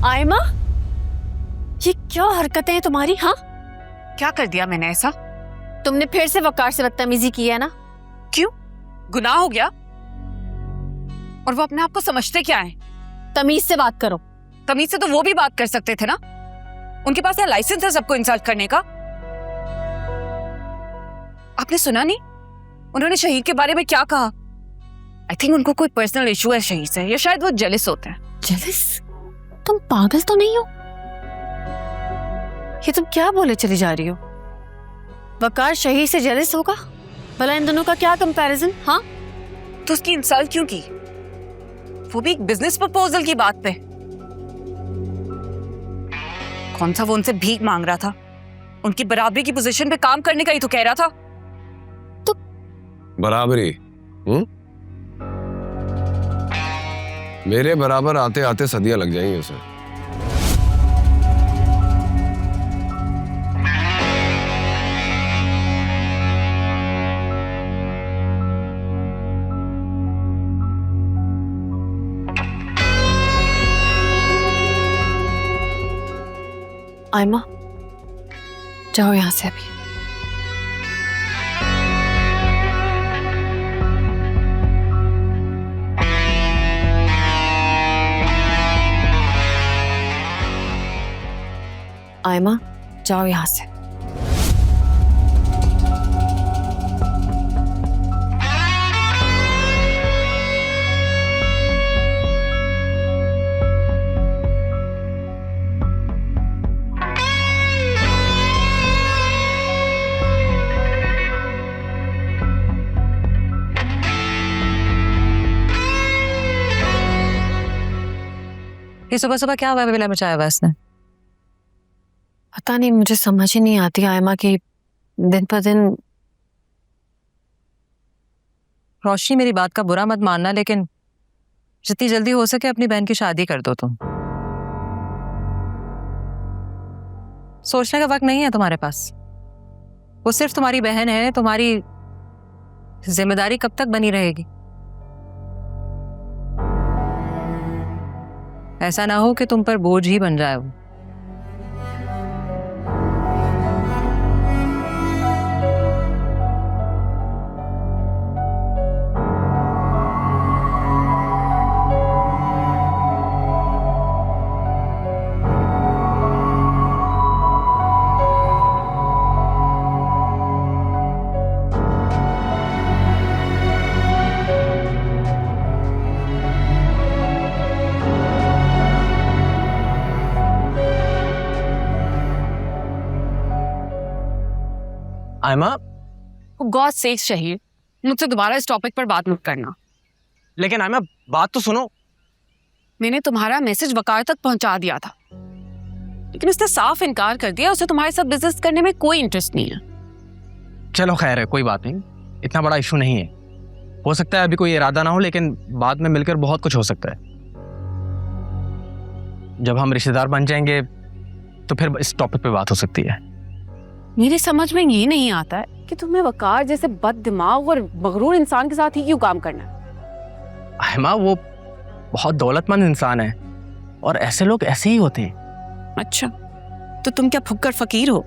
आयमा, ये क्या हरकतें हैं तुम्हारी? हाँ, क्या कर दिया मैंने ऐसा? तुमने फिर से वकार से बदतमीजी की है ना? क्यों? गुनाह हो गया? और वो अपने आप को समझते क्या है? तमीज से बात करो। तमीज से तो वो भी बात कर सकते थे ना। उनके पास क्या लाइसेंस है सबको इंसल्ट करने का? आपने सुना नहीं उन्होंने शहीद के बारे में क्या कहा? आई थिंक उनको कोई पर्सनल इशू है शहीद से, या शायद वो जेलस होते हैं। जेलस? तुम पागल तो नहीं हो? ये तुम क्या बोले चली जा रही हो? वकार शहीद से जेलस होगा? भला इन दोनों का क्या कंपैरिजन? हाँ, तो उसकी इंसल्ट क्यों की? वो भी एक बिजनेस प्रपोजल की बात पे। कौन सा वो उनसे भीख मांग रहा था? उनकी बराबरी की पोजीशन पे काम करने का ही तो कह रहा था। तो बराबरी? मेरे बराबर आते आते सदियां लग जाएंगी उसे। आयमा, जाओ यहां से अभी। आयमा, जाओ यहां से। ये सुबह सुबह क्या वायविला मचाया हुआ इसने? पता नहीं, मुझे समझ ही नहीं आती आयमा कि दिन पर दिन। रोशनी, मेरी बात का बुरा मत मानना, लेकिन जितनी जल्दी हो सके अपनी बहन की शादी कर दो तुम। सोचने का वक्त नहीं है तुम्हारे पास। वो सिर्फ तुम्हारी बहन है, तुम्हारी जिम्मेदारी कब तक बनी रहेगी? ऐसा ना हो कि तुम पर बोझ ही बन जाए वो। आयमा, गॉड सेक्स शहीद, मुझसे दोबारा इस टॉपिक पर बात मत करना। लेकिन आयमा बात तो सुनो। मैंने तुम्हारा मैसेज वकार तक पहुंचा दिया था, लेकिन उसने साफ इनकार कर दिया। उसे तुम्हारे साथ बिजनेस करने में कोई इंटरेस्ट नहीं है। चलो खैर है, कोई बात नहीं, इतना बड़ा इशू नहीं है। हो सकता है अभी कोई इरादा ना हो, लेकिन बाद में मिलकर बहुत कुछ हो सकता है। जब हम रिश्तेदार बन जाएंगे तो फिर इस टॉपिक पे बात हो सकती है। मेरी समझ में ये नहीं आता है कि तुम्हें वकार जैसे बद दिमाग और मगरूर इंसान के साथ ही क्यों काम करना है। आयमा, वो बहुत दौलतमंद इंसान है और ऐसे लोग ऐसे ही होते हैं। अच्छा, तो तुम क्या फुक्कर फकीर हो?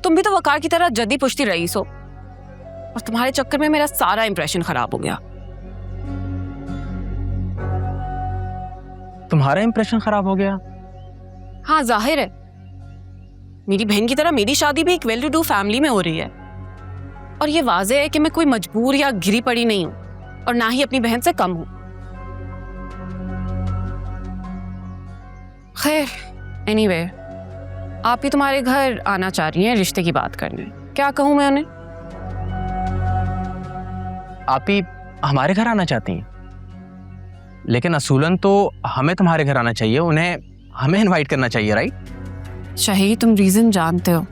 तुम भी तो वकार की तरह जद्दी पुश्ती रईस हो, और तुम्हारे चक्कर में मेरा सारा इंप्रेशन खराब हो गया। तुम्हारा इंप्रेशन खराब हो गया? हाँ, जाहिर है। मेरी बहन की तरह मेरी शादी भी एक वेल टू डू फैमिली में हो रही है, और ये वाज़ेह है कि मैं कोई मजबूर या घिरी पड़ी नहीं हूं, और ना ही अपनी बहन से कम हूं। खैर, एनीवे, आप ही तुम्हारे घर आना चाह रही हैं रिश्ते की बात करने। क्या कहूं मैं उन्हें? आप ही हमारे घर आना चाहती हैं, लेकिन असूलन तो हमें तुम्हारे घर आना चाहिए, उन्हें हमें इनवाइट करना चाहिए, राइट? शहीद, तुम रीजन जानते हो।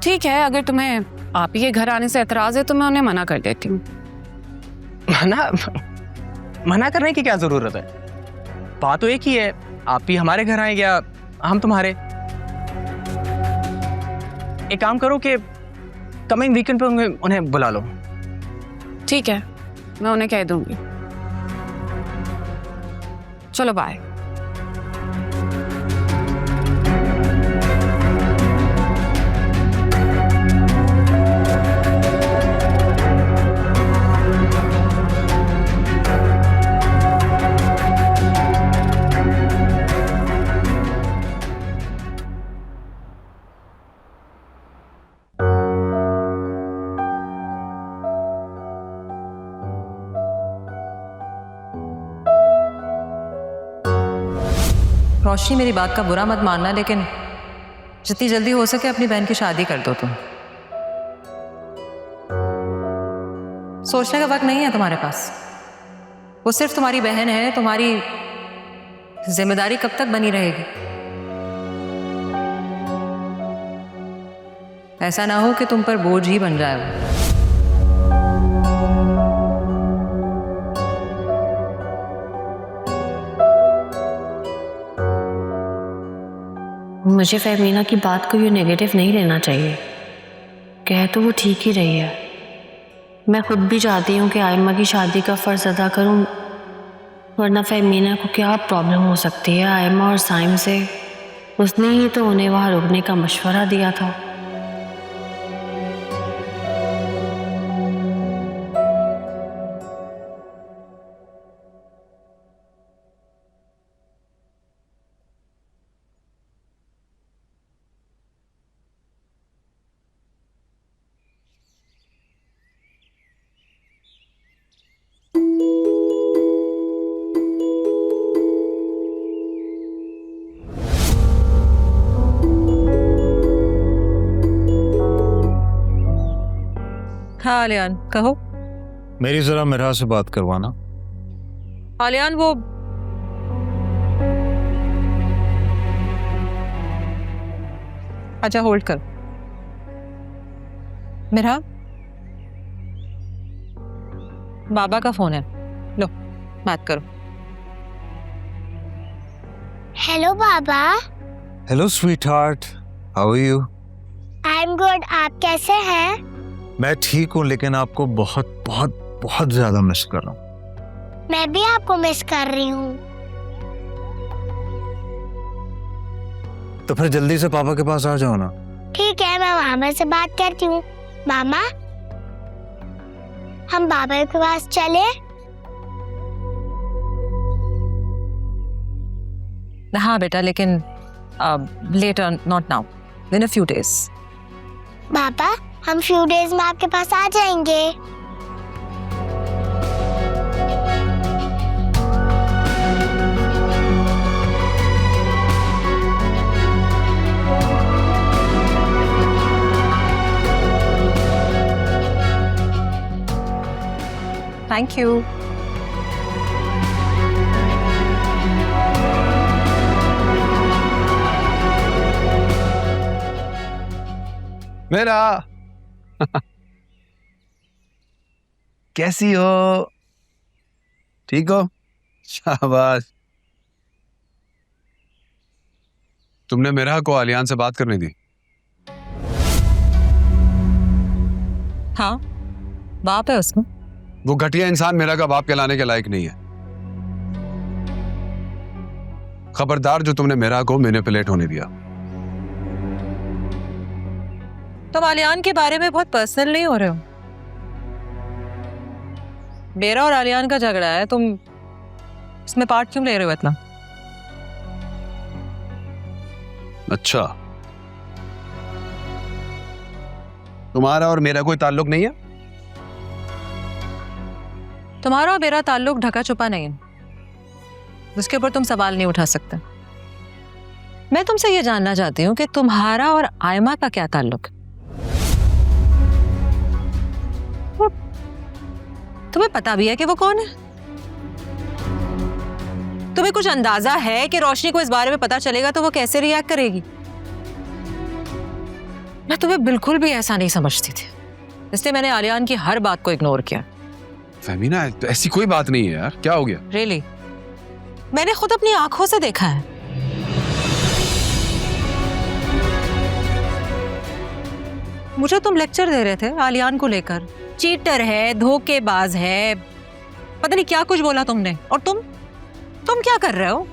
ठीक है, अगर तुम्हें आप ही के घर आने से एतराज है तो मैं उन्हें मना कर देती हूँ। मना करने की क्या जरूरत है? बात तो एक ही है, आप ही हमारे घर आएंगे या हम तुम्हारे। एक काम करो कि कमिंग वीकेंड पे उन्हें बुला लो। ठीक है, मैं उन्हें कह दूंगी। चलो बाय। रोशनी, मेरी बात का बुरा मत मानना, लेकिन जितनी जल्दी हो सके अपनी बहन की शादी कर दो तुम। सोचने का वक्त नहीं है तुम्हारे पास। वो सिर्फ तुम्हारी बहन है, तुम्हारी जिम्मेदारी कब तक बनी रहेगी? ऐसा ना हो कि तुम पर बोझ ही बन जाए वो। मुझे फहमीना की बात को ये नेगेटिव नहीं लेना चाहिए। कह तो वो ठीक ही रही है। मैं खुद भी चाहती हूँ कि आयम्मा की शादी का फ़र्ज़ अदा करूँ, वरना फहमीना को क्या प्रॉब्लम हो सकती है आयम्मा और साइम से। उसने ही तो उन्हें वहाँ रुकने का मशवरा दिया था। हाँ आलियान, कहो। मेरी जरा मिरा से बात करवाना। आलियान, वो अच्छा होल्ड कर। मिरा, बाबा का फोन है, लो बात करो। हेलो बाबा। Hello sweet heart, how are you? I am good. आप कैसे हैं? मैं ठीक हूँ, लेकिन आपको बहुत बहुत बहुत ज्यादा मिस कर रहा हूँ। मैं भी आपको मिस कर रही हूँ। तो फिर जल्दी से पापा के पास आ जाओ ना। ठीक है, मैं मामा से बात करती हूँ। मामा, हम बाबा के पास चले? हाँ बेटा, लेकिन later, not now, in a few days. बाबा, हम फ्यू डेज में आपके पास आ जाएंगे। Thank you. मेरा कैसी हो? ठीक हो? शाबाश। तुमने मेरा को आलियान से बात करने दी? हाँ, बाप है उसमें। वो घटिया इंसान मेरा का बाप कहलाने के लायक नहीं है। खबरदार जो तुमने मेरा को मैनिपुलेट होने दिया। तुम आलियान के बारे में बहुत पर्सनल नहीं हो रहे हो। मेरा और आलियान का झगड़ा है, तुम इसमें पार्ट क्यों ले रहे हो इतना? अच्छा, तुम्हारा और मेरा कोई ताल्लुक नहीं है? तुम्हारा और मेरा ताल्लुक ढका छुपा नहीं है, उसके ऊपर तुम सवाल नहीं उठा सकते। मैं तुमसे ये जानना चाहती हूँ कि तुम्हारा और आयमा का क्या ताल्लुक? तुम्हें पता भी है कि वो कौन है? तुम्हें कुछ अंदाजा है कि रोशनी को इस बारे में पता चलेगा तो वो कैसे रिएक्ट करेगी? मैं तुम्हें बिल्कुल भी ऐसा नहीं समझती थी, इसलिए मैंने आलियान की हर बात को इग्नोर किया। फहमीना, तो ऐसी कोई बात नहीं है यार, क्या हो गया? रियली? मैंने खुद अपनी आंखों से देखा है। मुझे तुम लेक्चर दे रहे थे आलियान को लेकर, चीटर है, धोखेबाज है, पता नहीं क्या कुछ बोला तुमने, और तुम तुम क्या कर रहे हो?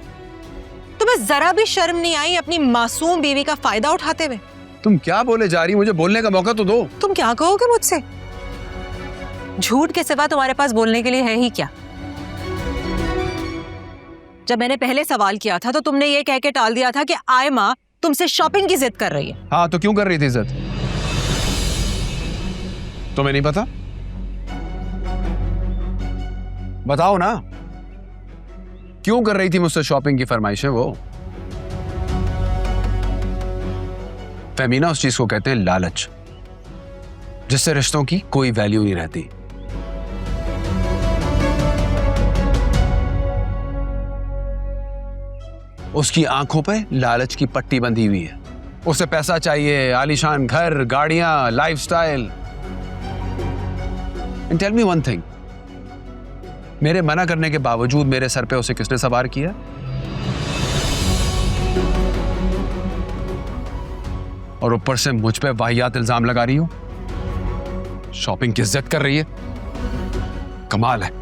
तुम्हें जरा भी शर्म नहीं आई अपनी मासूम बीवी का फायदा उठाते हुए? तुम क्या बोले जा रही, मुझे बोलने का मौका तो दो। तुम क्या कहोगे मुझसे? झूठ के सिवा तुम्हारे पास बोलने के लिए है ही क्या? जब मैंने पहले सवाल किया था तो तुमने ये कह के टाल दिया था कि आयमा तुमसे शॉपिंग की जिद कर रही है। हाँ तो क्यों कर रही थी इज्जत? तुम्हें नहीं पता? बताओ ना, क्यों कर रही थी मुझसे शॉपिंग की फरमाइशें वो? फेमिना, उस चीज को कहते हैं लालच, जिससे रिश्तों की कोई वैल्यू नहीं रहती। उसकी आंखों पे लालच की पट्टी बंधी हुई है। उसे पैसा चाहिए, आलीशान घर, गाड़ियां, lifestyle. And tell me one thing, मेरे मना करने के बावजूद मेरे सर पे उसे किसने सवार किया? और ऊपर से मुझ पे वाहियात इल्जाम लगा रही हो। शॉपिंग की इज्जत कर रही है। कमाल है।